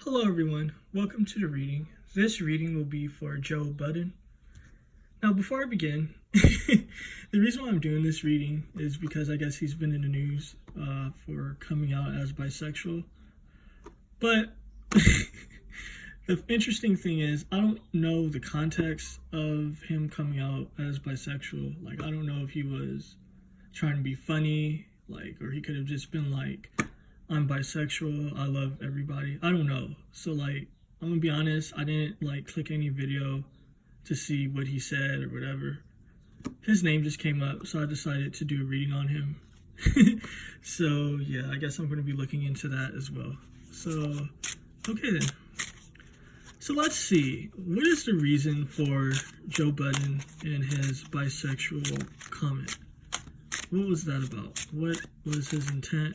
Hello everyone, welcome to the reading. This reading will be for Joe Budden. Now before I begin, the reason why I'm doing this reading is because I guess he's been in the news for coming out as bisexual. But the interesting thing is, I don't know the context of him coming out as bisexual. Like, I don't know if he was trying to be funny, or he could have just been like, I'm bisexual, I love everybody. I don't know. So I'm gonna be honest, I didn't click any video to see what he said or whatever. His name just came up, so I decided to do a reading on him. So yeah, I guess I'm gonna be looking into that as well. So, okay then. So let's see, what is the reason for Joe Budden and his bisexual comment? What was that about? What was his intent?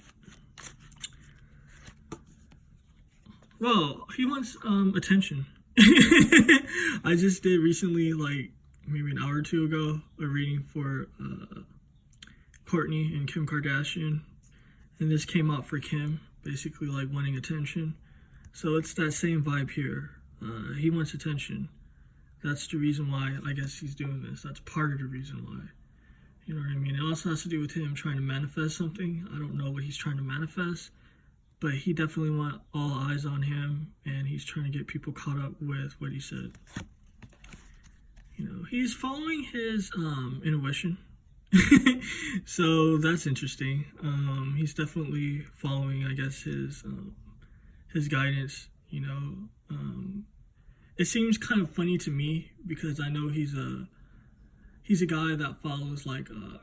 Well, he wants attention. I just did recently, maybe an hour or two ago, a reading for Kourtney and Kim Kardashian. And this came out for Kim, basically wanting attention. So it's that same vibe here. He wants attention. That's the reason why I guess he's doing this. That's part of the reason why. You know what I mean? It also has to do with him trying to manifest something. I don't know what he's trying to manifest. But he definitely wants all eyes on him, and he's trying to get people caught up with what he said. You know, he's following his intuition. So that's interesting. He's definitely following, I guess, his guidance, you know. It seems kind of funny to me because I know he's a guy that follows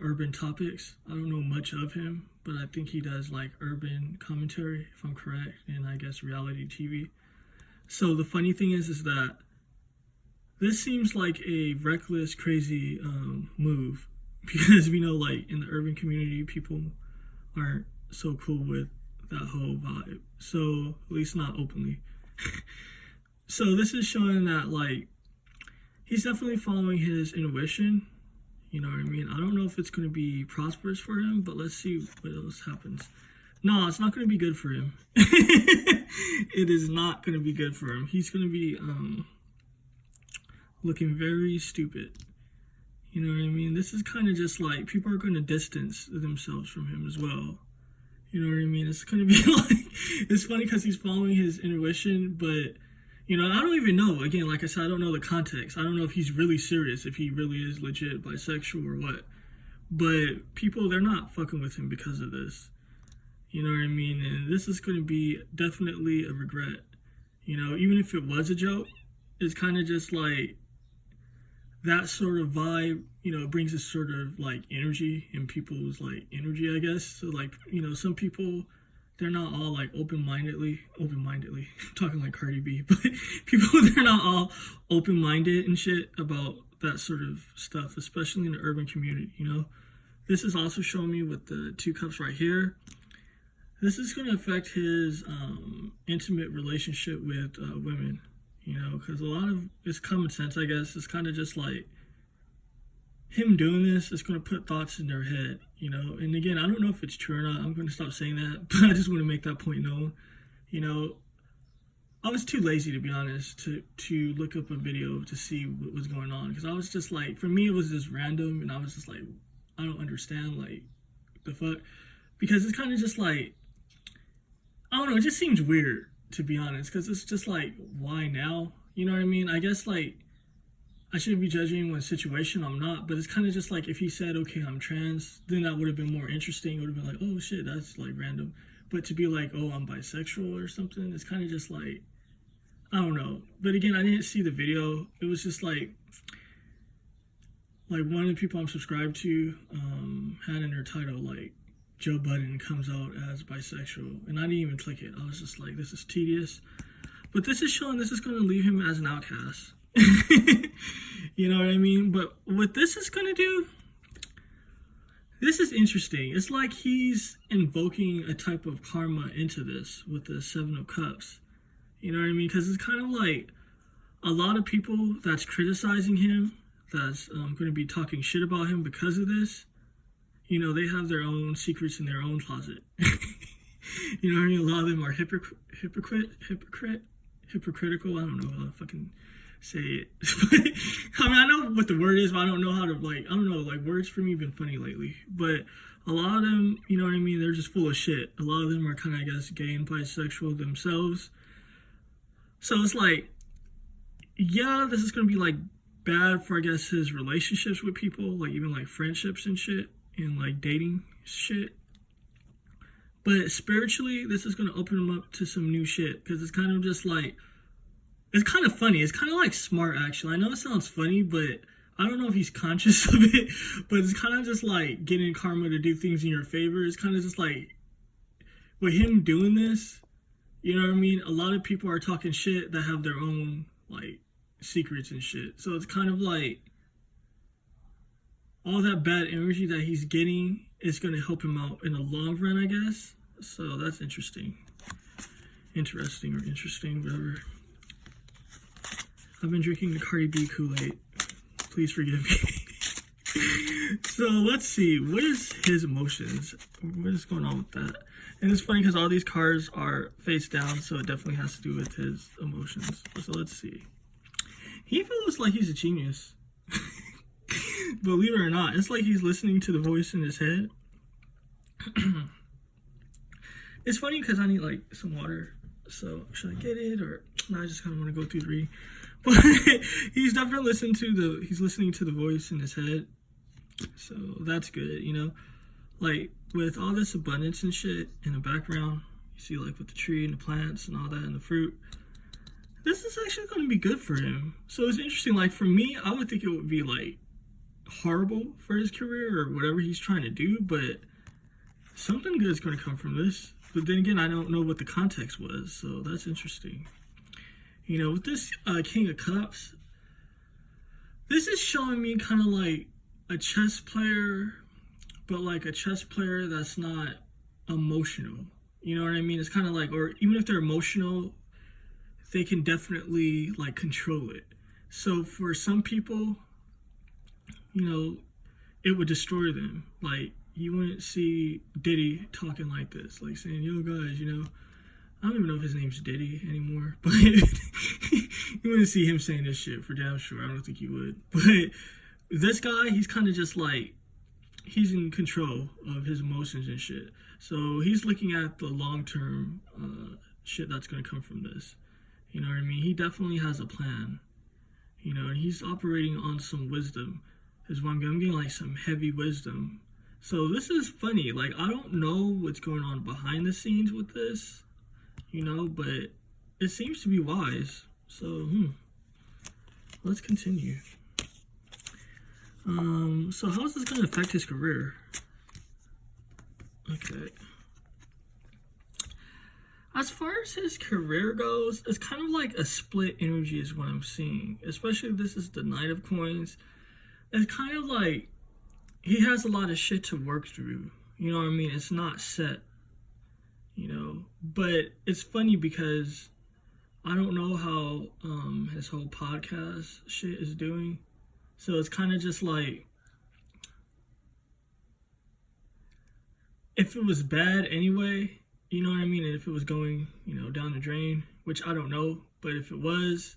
urban topics. I don't know much of him, but I think he does urban commentary, if I'm correct, and I guess reality TV. So the funny thing is that this seems like a reckless, crazy move because we know in the urban community, people aren't so cool with that whole vibe. So at least not openly. So this is showing that he's definitely following his intuition. You know what I mean? I don't know if it's going to be prosperous for him, but let's see what else happens. No, it's not going to be good for him. It is not going to be good for him. He's going to be looking very stupid. You know what I mean? This is kind of just people are going to distance themselves from him as well. You know what I mean? It's going to be it's funny because he's following his intuition, but you know, I don't even know. Again, like I said, I don't know the context. I don't know if he's really serious, if he really is legit bisexual or what. But people, they're not fucking with him because of this. You know what I mean? And this is going to be definitely a regret. You know, even if it was a joke, it's kind of just that sort of vibe, you know, brings a sort of energy in people's energy, I guess. So you know, some people, they're not all open-mindedly, talking like Cardi B, but people, they're not all open-minded and shit about that sort of stuff, especially in the urban community, you know. This is also showing me with the 2 cups right here. This is going to affect his intimate relationship with women, you know, because a lot of it's common sense, I guess. It's kind of just him doing this is going to put thoughts in their head, you know. And again, I don't know if it's true or not. I'm going to stop saying that, but I just want to make that point known. You know, I was too lazy, to be honest, to look up a video to see what was going on. Because I was just for me, it was just random. And I was just I don't understand, the fuck. Because it's kind of just I don't know, it just seems weird, to be honest. Because it's just why now? You know what I mean? I guess I shouldn't be judging one situation, I'm not, but it's kind of just if he said, okay, I'm trans, then that would have been more interesting. It would have been oh shit, that's random. But to be oh, I'm bisexual or something, it's kind of just I don't know. But again, I didn't see the video. It was just one of the people I'm subscribed to had in their title, Joe Budden comes out as bisexual. And I didn't even click it. I was just this is tedious. But this is showing this is going to leave him as an outcast. You know what I mean? But what this is going to do, this is interesting. It's he's invoking a type of karma into this with the 7 of Cups. You know what I mean? Because it's kind of a lot of people that's criticizing him, that's going to be talking shit about him because of this, you know, they have their own secrets in their own closet. You know what I mean? A lot of them are hypocrite. hypocritical. I don't know how to fucking say it. I mean, I know what the word is, but I don't know how to, like, I don't know, like, words for me have been funny lately. But a lot of them, you know what I mean, they're just full of shit. A lot of them are kind of, I guess, gay and bisexual themselves. So it's like, yeah, this is going to be, like, bad for, I guess, his relationships with people, like, even, like, friendships and shit, and, like, dating shit. But spiritually, this is going to open him up to some new shit, because it's kind of just, like, it's kind of funny. It's kind of, like, smart, actually. I know it sounds funny, but I don't know if he's conscious of it, but it's kind of just, like, getting karma to do things in your favor. It's kind of just, like, with him doing this, you know what I mean? A lot of people are talking shit that have their own, like, secrets and shit. So it's kind of like all that bad energy that he's getting is going to help him out in the long run, I guess. So that's interesting. Interesting, whatever. I've been drinking the Cardi B Kool-Aid. Please forgive me. So let's see. What is his emotions? What is going on with that? And it's funny because all these cards are face down, so it definitely has to do with his emotions. So let's see. He feels like he's a genius. Believe it or not, it's like he's listening to the voice in his head. It's funny because I need, like, some water. So should I get it, or no? I just kind of want to go through the reading. But he's definitely listening to the voice in his head. So that's good, you know. Like, with all this abundance and shit in the background, you see, like, with the tree and the plants and all that and the fruit, this is actually going to be good for him. So it's interesting. Like, for me, I would think it would be, like, horrible for his career or whatever he's trying to do, but something good is going to come from this. But then again, I don't know what the context was, so that's interesting. You know, with this King of Cups, this is showing me kind of like a chess player, but like a chess player that's not emotional. You know what I mean? It's kind of like, or even if they're emotional, they can definitely, like, control it. So for some people, you know, it would destroy them. Like, you wouldn't see Diddy talking like this, like saying, yo guys, you know, I don't even know if his name's Diddy anymore, but you wouldn't see him saying this shit for damn sure. I don't think you would. But this guy, he's kind of just like, he's in control of his emotions and shit. So he's looking at the long-term shit that's going to come from this. You know what I mean? He definitely has a plan. You know, and he's operating on some wisdom. Is what I'm getting, like, some heavy wisdom. So this is funny. Like, I don't know what's going on behind the scenes with this, you know, but it seems to be wise. So, let's continue. So how is this going to affect his career? Okay. As far as his career goes, it's kind of like a split energy is what I'm seeing. Especially if this is the Knight of Coins. It's kind of like he has a lot of shit to work through. You know what I mean? It's not set. You know? But it's funny because I don't know how his whole podcast shit is doing. So it's kind of just like, if it was bad anyway, you know what I mean? And if it was going, you know, down the drain, which I don't know, but if it was,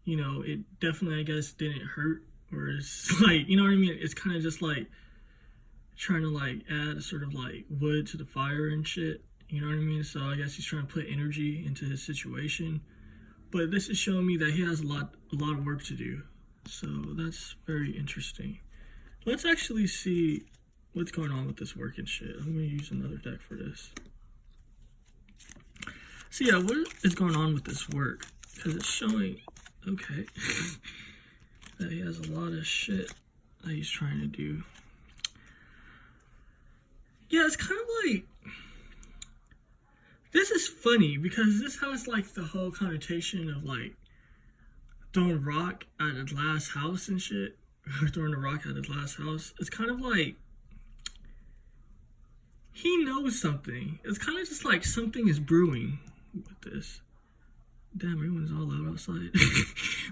you know, it definitely, I guess, didn't hurt. Or it's like, you know what I mean? It's kind of just like trying to, like, add sort of like wood to the fire and shit. You know what I mean? So I guess he's trying to put energy into his situation. But this is showing me that he has a lot of work to do. So that's very interesting. Let's actually see what's going on with this work and shit. I'm going to use another deck for this. So yeah, what is going on with this work? Because it's showing, okay, that he has a lot of shit that he's trying to do. Yeah, it's kind of like, this is funny because this has like the whole connotation of like throwing a rock at a glass house and shit. Or throwing a rock at a glass house. It's kind of like he knows something. It's kind of just like something is brewing with this. Damn, everyone's all out outside.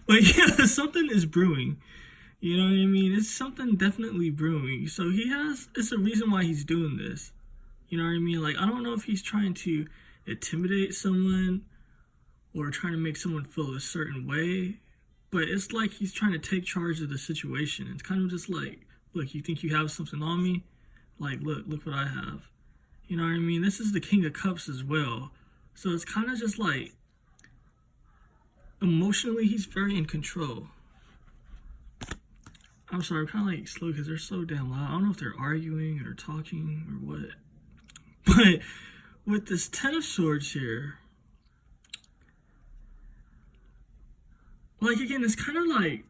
But yeah, something is brewing. You know what I mean? It's something definitely brewing. So it's a reason why he's doing this. You know what I mean? Like, I don't know if he's trying to intimidate someone or trying to make someone feel a certain way. But it's like he's trying to take charge of the situation. It's kind of just like, look, you think you have something on me? Like, look what I have. You know what I mean? This is the King of Cups as well. So it's kind of just like, emotionally, he's very in control. I'm sorry, I'm kind of like slow because they're so damn loud. I don't know if they're arguing or talking or what. But with this Ten of Swords here, like, again, it's kind of like,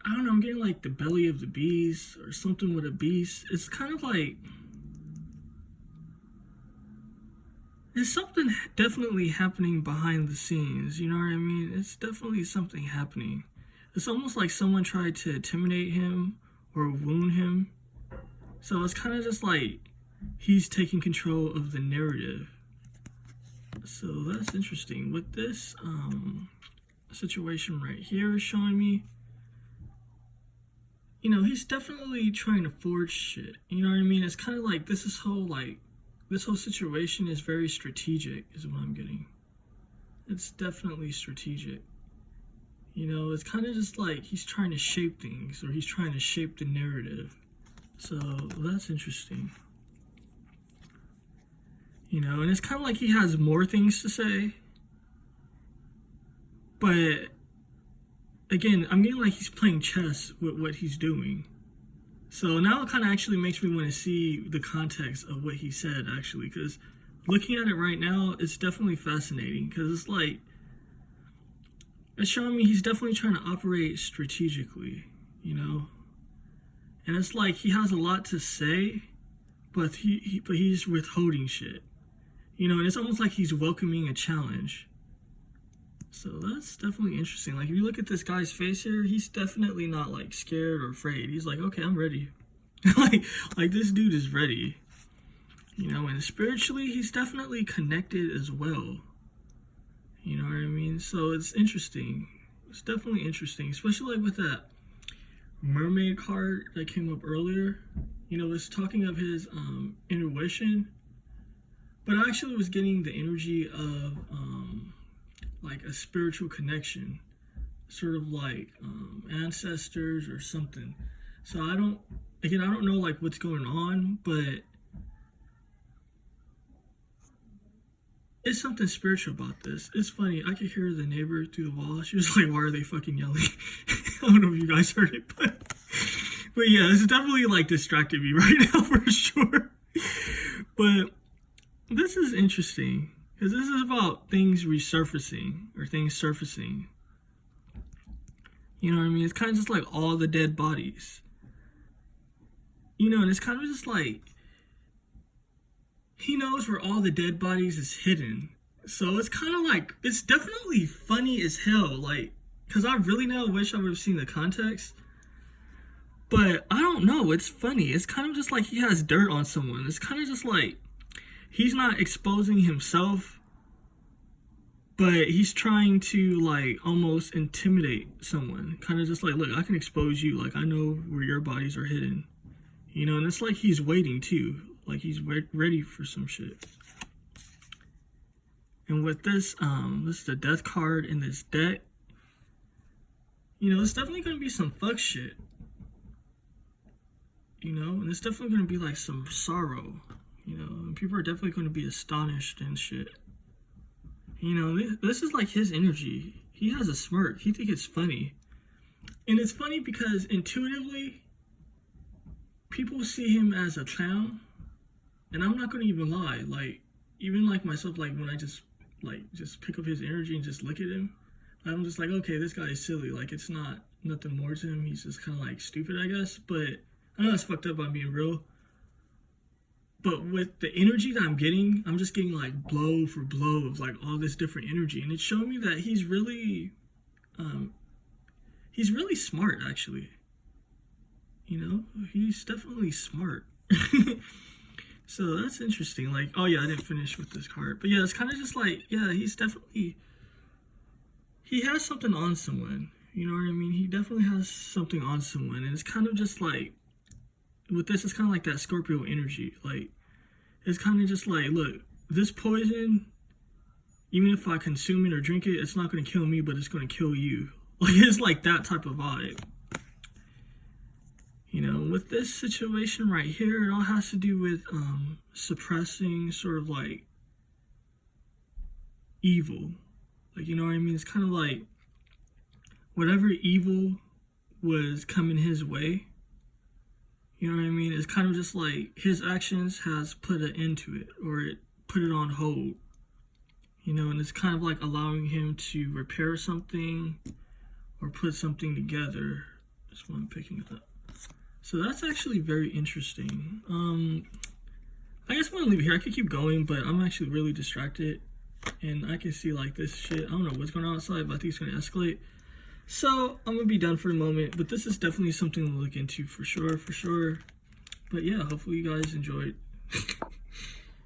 I don't know, I'm getting like the belly of the beast or something with a beast. It's kind of like, there's something definitely happening behind the scenes, you know what I mean? It's definitely something happening. It's almost like someone tried to intimidate him or wound him. So it's kind of just like he's taking control of the narrative. So that's interesting. With this situation right here is showing me, you know, he's definitely trying to forge shit. You know what I mean? It's kind of like this whole situation is very strategic, is what I'm getting. It's definitely strategic. You know, it's kind of just like he's trying to shape things, or he's trying to shape the narrative. So that's interesting. You know, and it's kind of like he has more things to say. But again, I'm getting like he's playing chess with what he's doing. So now it kind of actually makes me want to see the context of what he said, actually, because looking at it right now, it's definitely fascinating, because it's like, it's showing me he's definitely trying to operate strategically, you know? And it's like he has a lot to say, but he's withholding shit. You know, and it's almost like he's welcoming a challenge. So that's definitely interesting. Like, if you look at this guy's face here, he's definitely not like scared or afraid. He's like, okay, I'm ready. like this dude is ready. You know, and spiritually, he's definitely connected as well. You know what I mean? So it's interesting. It's definitely interesting, especially like with that mermaid card that came up earlier. You know, it's talking of his intuition, but I actually was getting the energy of like a spiritual connection, sort of like ancestors or something. So I don't know like what's going on, but it's something spiritual about this. It's funny, I could hear the neighbor through the wall. She was like, why are they fucking yelling? I don't know if you guys heard it, but yeah, it's definitely like distracted me right now for sure. But this is interesting, because this is about things resurfacing, or things surfacing. You know what I mean? It's kind of just like all the dead bodies. You know, and it's kind of just like, he knows where all the dead bodies is hidden. So it's kind of like, it's definitely funny as hell. Like, because I really now wish I would have seen the context. But I don't know, it's funny. It's kind of just like he has dirt on someone. It's kind of just like, he's not exposing himself, but he's trying to like almost intimidate someone. Kind of just like, look, I can expose you. Like, I know where your bodies are hidden. You know, and it's like he's waiting too. Like he's ready for some shit. And with this, this is the death card in this deck. You know, it's definitely going to be some fuck shit. You know, and it's definitely going to be like some sorrow. You know, and people are definitely going to be astonished and shit. You know, this is like his energy. He has a smirk. He thinks it's funny. And it's funny because intuitively, people see him as a clown. And I'm not going to even lie. Like, even like myself, like when I just pick up his energy and just look at him, I'm just like, okay, this guy is silly. Like, it's not nothing more to him. He's just kind of like stupid, I guess. But I know that's fucked up by being real. But with the energy that I'm getting, I'm just getting like blow for blow of like all this different energy. And it's showing me that he's really smart, actually. You know, he's definitely smart. So that's interesting. Like, oh yeah, I didn't finish with this card. But yeah, it's kind of just like, yeah, he has something on someone. You know what I mean? He definitely has something on someone. And it's kind of just like, with this, it's kind of like that Scorpio energy. Like, it's kind of just like, look, this poison even if I consume it or drink it, it's not going to kill me, but it's going to kill you. Like, it's like that type of vibe. You know, with this situation right here, it all has to do with suppressing sort of like evil. Like, you know what I mean? It's kind of like whatever evil was coming his way, you know what I mean? It's kind of just like his actions has put an end to it, or it put it on hold, you know, and it's kind of like allowing him to repair something or put something together. That's what I'm picking up. So that's actually very interesting. I guess I'm gonna leave it here. I could keep going, but I'm actually really distracted, and I can see like this shit. I don't know what's going on outside, but I think it's gonna escalate. So I'm gonna be done for the moment, but this is definitely something to look into for sure. But yeah, hopefully you guys enjoyed.